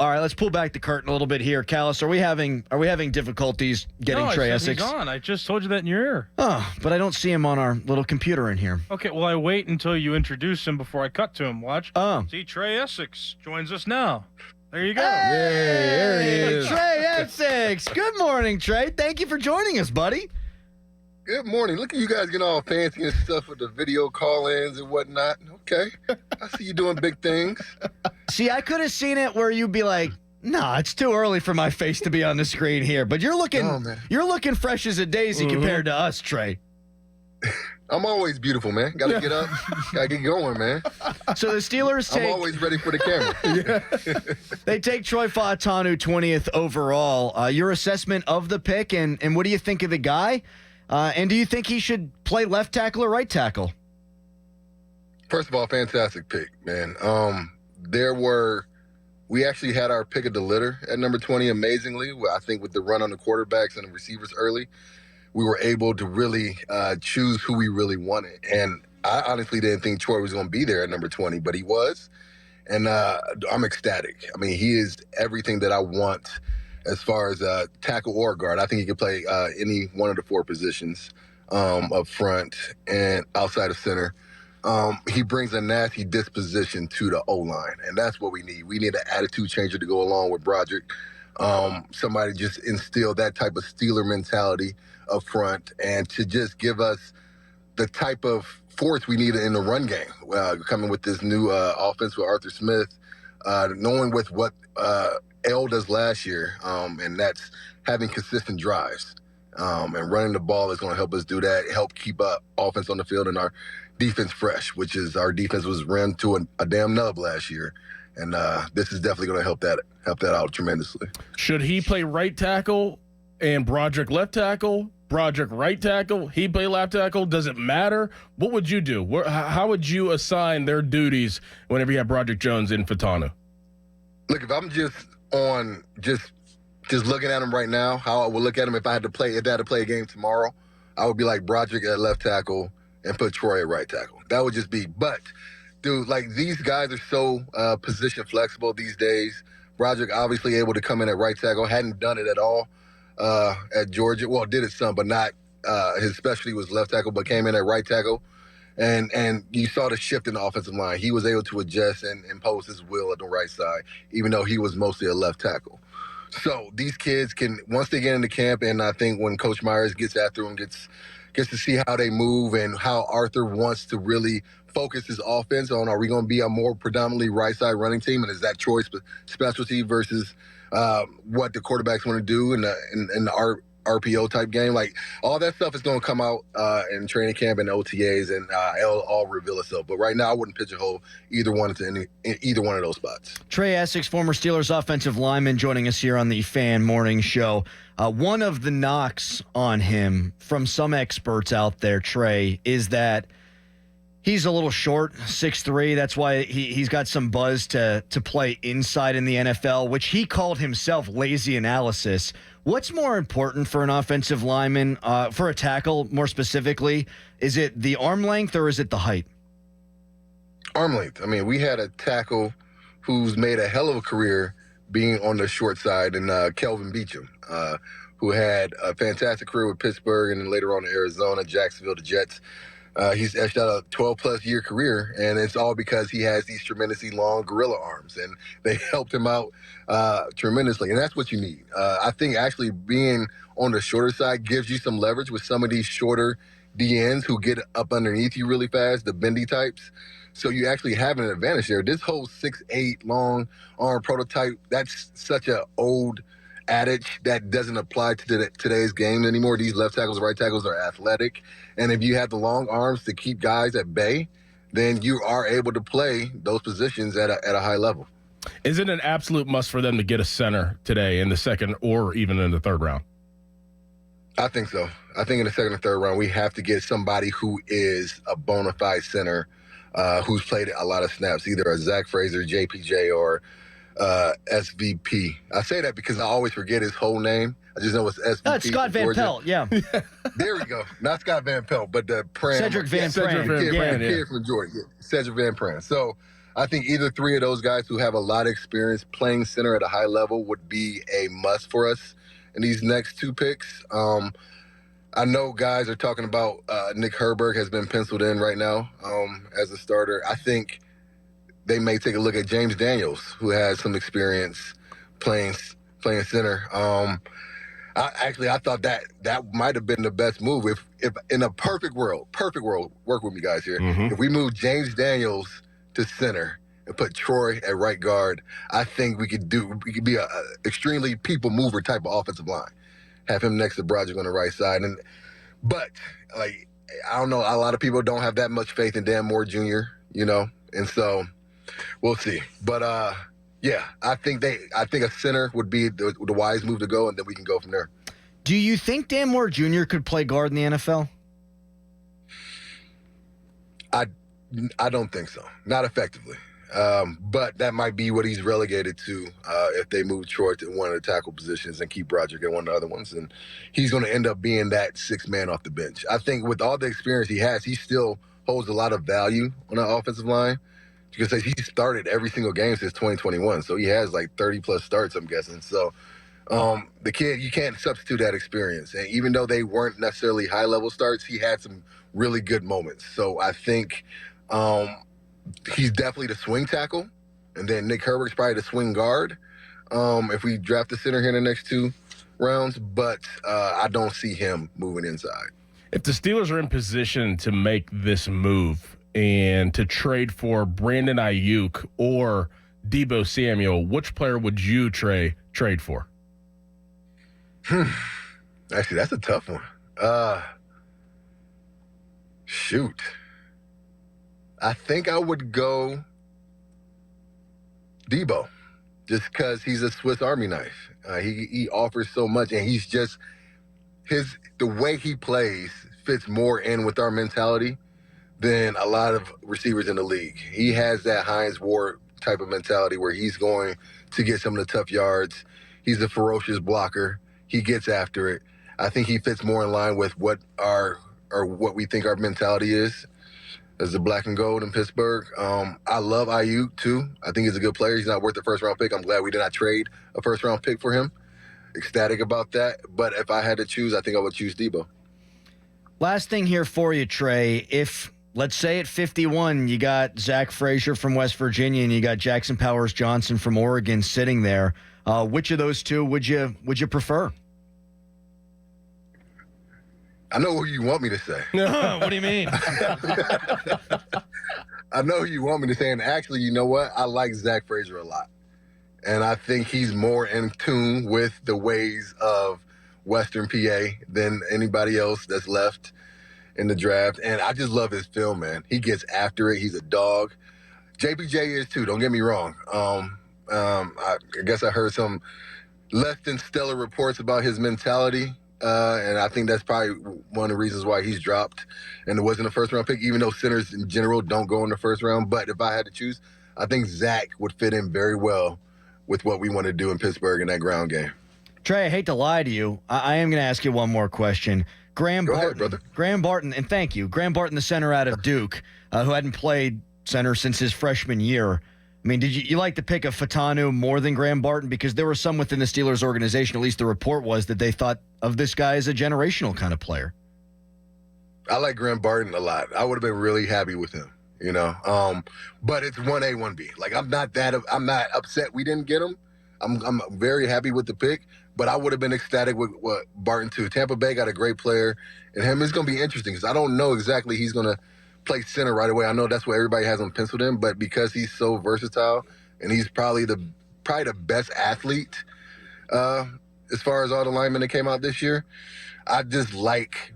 All right, let's pull back the curtain a little bit here. Callis, are we having difficulties getting Trai Essex? He's on. I just told you that in your ear. Oh, but I don't see him on our little computer in here. Okay, well, I wait until you introduce him before I cut to him. Watch. Oh. See, Trai Essex joins us now. There you go. Hey, there he is. Trai Essex. Good morning, Trai. Thank you for joining us, buddy. Good morning. Look at you guys getting all fancy and stuff with the video call-ins and whatnot. Okay. I see you doing big things. See, I could have seen it where you'd be like, "No, it's too early for my face to be on the screen here." But you're looking fresh as a daisy compared to us, Trai. I'm always beautiful, man. Got to get up. Got to get going, man. So the Steelers I'm always ready for the camera. They take Troy Fautanu 20th overall. Your assessment of the pick, and what do you think of the guy? And do you think he should play left tackle or right tackle? First of all, fantastic pick, man. We actually had our pick of the litter at number 20, amazingly. I think with the run on the quarterbacks and the receivers early, we were able to really choose who we really wanted. And I honestly didn't think Troy was going to be there at number 20, but he was. And I'm ecstatic. I mean, he is everything that I want as far as tackle or guard. I think he can play any one of the four positions up front and outside of center. He brings a nasty disposition to the O-line, and that's what we need. We need an attitude changer to go along with Broderick. Somebody just instill that type of Steeler mentality up front and to just give us the type of force we need in the run game. Coming with this new offense with Arthur Smith, knowing with what L does last year, and that's having consistent drives. And running the ball is going to help us do that, help keep offense on the field and our defense fresh, which is our defense was ran to a damn nub last year. And this is definitely going to help that out tremendously. Should he play right tackle and Broderick left tackle? Broderick right tackle? He play left tackle? Does it matter? What would you do? How would you assign their duties whenever you have Broderick Jones in Fautanu? Look, if I'm just looking at him right now, how I would look at him if I had to play a game tomorrow, I would be like Broderick at left tackle and put Troy at right tackle. That would just be, but dude, like these guys are so position flexible these days. Broderick obviously able to come in at right tackle, hadn't done it at all at Georgia. Well, did it some, but not his specialty was left tackle, but came in at right tackle. And you saw the shift in the offensive line. He was able to adjust and impose his will at the right side, even though he was mostly a left tackle. So these kids can, once they get into camp, and I think when Coach Myers gets after them, gets to see how they move and how Arthur wants to really focus his offense on, are we going to be a more predominantly right side running team? And is that Troy's specialty versus what the quarterbacks want to do in the RPO type game? Like all that stuff is going to come out in training camp and OTAs, and it'll all reveal itself. But right now, I wouldn't pigeonhole either one of those spots. Trai Essex, former Steelers offensive lineman, joining us here on the Fan Morning Show. One of the knocks on him from some experts out there, Trai, is that he's a little short, 6'3". That's why he's got some buzz to play inside in the NFL, which he called himself lazy analysis. What's more important for an offensive lineman, for a tackle more specifically? Is it the arm length or is it the height? Arm length. I mean, we had a tackle who's made a hell of a career being on the short side, and Kelvin Beachum, who had a fantastic career with Pittsburgh and then later on in Arizona, Jacksonville, the Jets. He's etched out a 12-plus year career, and it's all because he has these tremendously long gorilla arms, and they helped him out tremendously, and that's what you need. I think actually being on the shorter side gives you some leverage with some of these shorter DNs who get up underneath you really fast, the bendy types. So you actually have an advantage there. This whole 6'8" long arm prototype, that's such an old adage that doesn't apply to today's game anymore. These left tackles, right tackles are athletic. And if you have the long arms to keep guys at bay, then you are able to play those positions at a high level. Is it an absolute must for them to get a center today in the second or even in the third round? I think so. I think in the second or third round, we have to get somebody who is a bona fide center, who's played a lot of snaps, either a Zach Fraser, JPJ, or SVP. I say that because I always forget his whole name. I just know it's SVP. That's Scott Van Pelt, yeah. There we go. Not Scott Van Pelt, but the Pran. Cedric Van Pran. Kid from Georgia. Yeah. Cedric Van Pran. So I think either three of those guys who have a lot of experience playing center at a high level would be a must for us in these next two picks. I know guys are talking about Nick Herbert has been penciled in right now as a starter. I think they may take a look at James Daniels, who has some experience playing center. I thought that might have been the best move. If in a perfect world, work with me guys here. Mm-hmm. If we move James Daniels to center and put Troy at right guard, I think we could be a extremely people mover type of offensive line. Have him next to Broderick on the right side. But I don't know, a lot of people don't have that much faith in Dan Moore Jr., and so we'll see. But yeah, I think a center would be the wise move to go, and then we can go from there. Do you think Dan Moore Jr. could play guard in the NFL? I don't think so. Not effectively. But that might be what he's relegated to if they move Troy to one of the tackle positions and keep Broderick at one of the other ones. And he's going to end up being that sixth man off the bench. I think with all the experience he has, he still holds a lot of value on the offensive line. Because he started every single game since 2021. So he has like 30-plus starts, I'm guessing. So the kid, you can't substitute that experience. And even though they weren't necessarily high-level starts, he had some really good moments. So I think he's definitely the swing tackle. And then Nick Herbert's probably the swing guard if we draft the center here in the next two rounds. But I don't see him moving inside. If the Steelers are in position to make this move and to trade for Brandon Ayuk or Deebo Samuel, which player would you trade for? Actually, that's a tough one. Shoot. I think I would go Deebo, just because he's a Swiss Army knife. He offers so much, and he's just the way he plays fits more in with our mentality than a lot of receivers in the league. He has that Hines Ward type of mentality where he's going to get some of the tough yards. He's a ferocious blocker. He gets after it. I think he fits more in line with what we think our mentality is as the black and gold in Pittsburgh. I love Ayuk too. I think he's a good player. He's not worth the first round pick. I'm glad we did not trade a first round pick for him. Ecstatic about that. But if I had to choose, I think I would choose Deebo. Last thing here for you, Trey. If, let's say at 51, you got Zach Frazier from West Virginia and you got Jackson Powers Johnson from Oregon sitting there, which of those two would you prefer? I know who you want me to say. What do you mean? I know who you want me to say, and actually, you know what? I like Zach Frazier a lot. And I think he's more in tune with the ways of Western PA than anybody else that's left in the draft. And I just love his film, man. He gets after it. He's a dog. JPJ is too, don't get me wrong. I guess I heard some less than stellar reports about his mentality. And I think that's probably one of the reasons why he's dropped and it wasn't a first-round pick, even though centers in general don't go in the first round. But if I had to choose, I think Zach would fit in very well with what we want to do in Pittsburgh in that ground game. Trey, I hate to lie to you. I am going to ask you one more question. Graham Go Barton, ahead, brother. Graham Barton, and thank you. Graham Barton, the center out of Duke, who hadn't played center since his freshman year. I mean, did you like the pick of Fautanu more than Graham Barton? Because there were some within the Steelers organization, at least the report was, that they thought of this guy as a generational kind of player. I like Graham Barton a lot. I would have been really happy with him, you know. But it's 1A, 1B. Like, I'm not upset we didn't get him. I'm very happy with the pick, but I would have been ecstatic with what Barton too. Tampa Bay got a great player, and him is going to be interesting because I don't know exactly he's going to play center right away. I know that's what everybody has him penciled in, but because he's so versatile and he's probably the best athlete as far as all the linemen that came out this year, I just like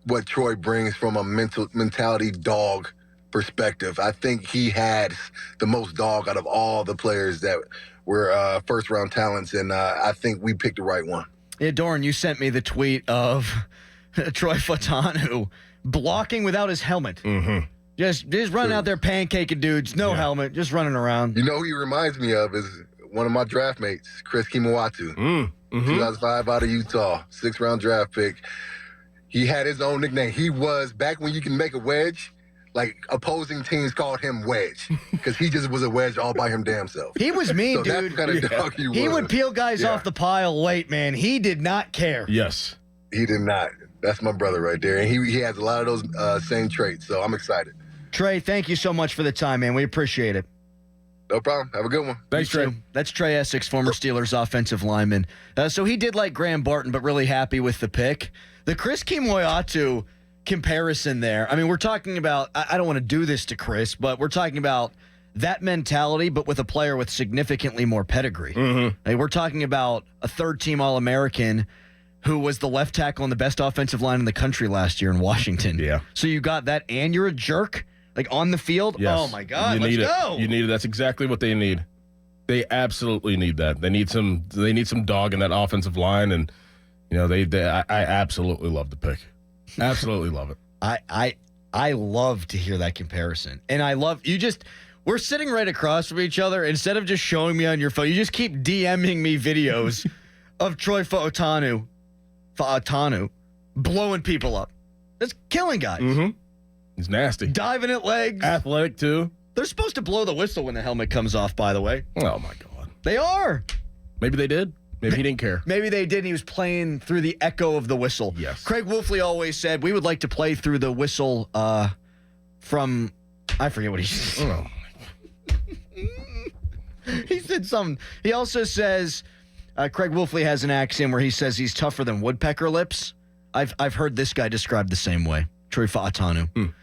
what Troy brings from a mentality dog perspective. I think he had the most dog out of all the players that were first-round talents, and I think we picked the right one. Yeah, Doran, you sent me the tweet of Troy Fautanu blocking without his helmet. Mm-hmm. Just running out there pancaking dudes, no helmet, just running around. You know who he reminds me of is one of my draft mates, Chris Kimawatu, 2005 out of Utah, 6th-round draft pick. He had his own nickname. He was, back when you can make a wedge, like opposing teams called him wedge because he just was a wedge all by him damn self. He was mean, So dude. that's the kind of dog he was. He would peel guys off the pile late, man. He did not care. Yes. He did not. That's my brother right there. And he has a lot of those same traits. So I'm excited. Trey, thank you so much for the time, man. We appreciate it. No problem. Have a good one. Thanks, You Trey. too. That's Trai Essex, former Steelers offensive lineman. So he did like Graham Barton, but really happy with the pick. The Chris Kimoyatu comparison there. I mean, we're talking about, I don't want to do this to Chris, but we're talking about that mentality, but with a player with significantly more pedigree. Like, we're talking about a third-team All-American who was the left tackle on the best offensive line in the country last year in Washington. Yeah. So you got that, and you're a jerk, like on the field. Yes. Oh my God, You let's need go. it. You need it. That's exactly what they need. They absolutely need that. They need some dog in that offensive line, and I absolutely love the pick. Absolutely love it. I love to hear that comparison, and I love you. We're sitting right across from each other. Instead of just showing me on your phone, you just keep DMing me videos of Troy Fautanu blowing people up. That's killing guys. He's nasty. Diving at legs. Athletic too. They're supposed to blow the whistle when the helmet comes off, by the way. Oh my God. They are. Maybe they did. Maybe he didn't care. Maybe they did. He was playing through the echo of the whistle. Yes. Craig Wolfley always said we would like to play through the whistle from, I forget what he said. Oh. He said something. He also says, Craig Wolfley has an accent where he says he's tougher than woodpecker lips. I've heard this guy described the same way. Troy Fautanu.